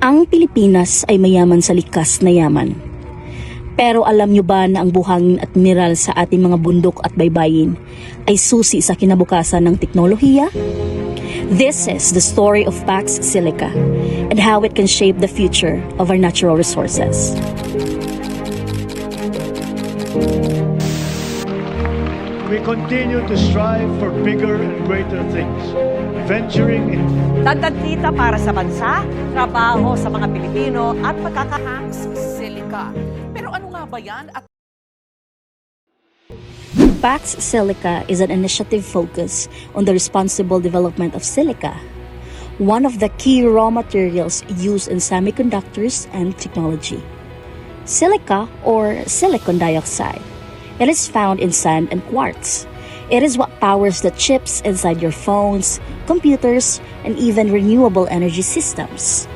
Ang Pilipinas ay mayaman sa likas na yaman. Pero alam nyo ba na ang buhangin at mineral sa ating mga bundok at baybayin ay susi sa kinabukasan ng teknolohiya? This is the story of Pax Silica and how it can shape the future of our natural resources. We continue to strive for bigger and greater things, venturing in Dagdag kita para sa bansa, trabaho sa mga Pilipino at pagkakahangs Silica. Pero ano nga ba yan at Pax Silica is an initiative focused on the responsible development of silica, one of the key raw materials used in semiconductors and technology. Silica, or silicon dioxide, it is found in sand and quartz. It is what powers the chips inside your phones, computers, and even renewable energy systems.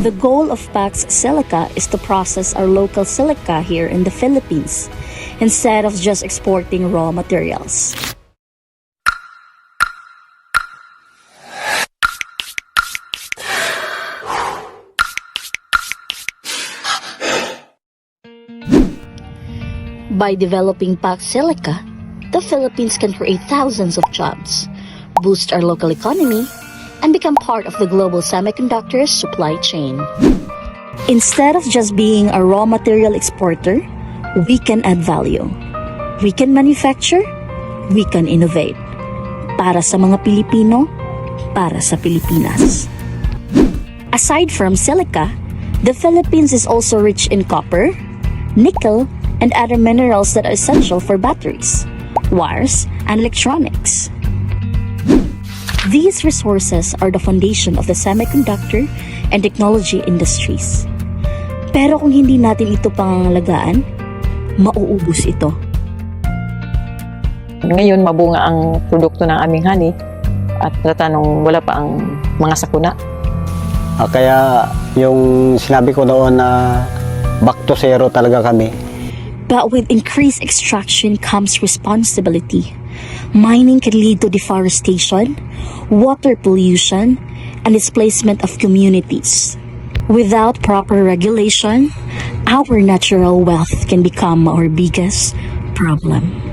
The goal of Pax Silica is to process our local silica here in the Philippines, instead of just exporting raw materials. By developing Pax Silica, the Philippines can create thousands of jobs, boost our local economy, and become part of the global semiconductor supply chain. Instead of just being a raw material exporter, we can add value. We can manufacture, we can innovate. Para sa mga Pilipino, para sa Pilipinas. Aside from silica, the Philippines is also rich in copper, nickel, and other minerals that are essential for batteries, wires, and electronics. These resources are the foundation of the semiconductor and technology industries. Pero kung hindi natin ito pangangalagaan, mauubos ito. Ngayon, mabunga ang produkto ng aming honey at natanong wala pa ang mga sakuna. Kaya yung sinabi ko noon na back to zero talaga kami. But with increased extraction comes responsibility. Mining can lead to deforestation, water pollution, and displacement of communities. Without proper regulation, our natural wealth can become our biggest problem.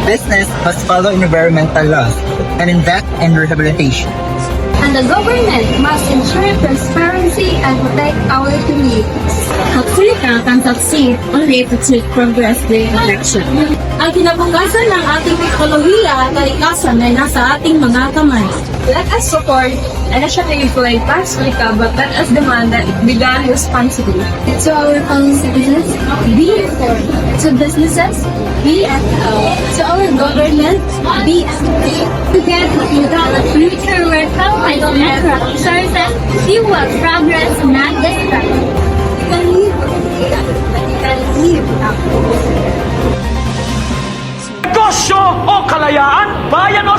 Business must follow environmental laws and invest in rehabilitation. And the government must ensure transparency and protect our communities. Silica can succeed only if achieve progress during election. Ang kinabukasan ng ating teknolohiya at kalikasan ay nasa ating mga kamay. Let us support initiative like Pax Silica, but let us demand that it be done responsibly. To our fellow citizens, be informed. To businesses, be ethical. To our government, be ethical. Together, without a future where health and natural resources fuel progress, not destruction. negosyo o kalayaan, bayan o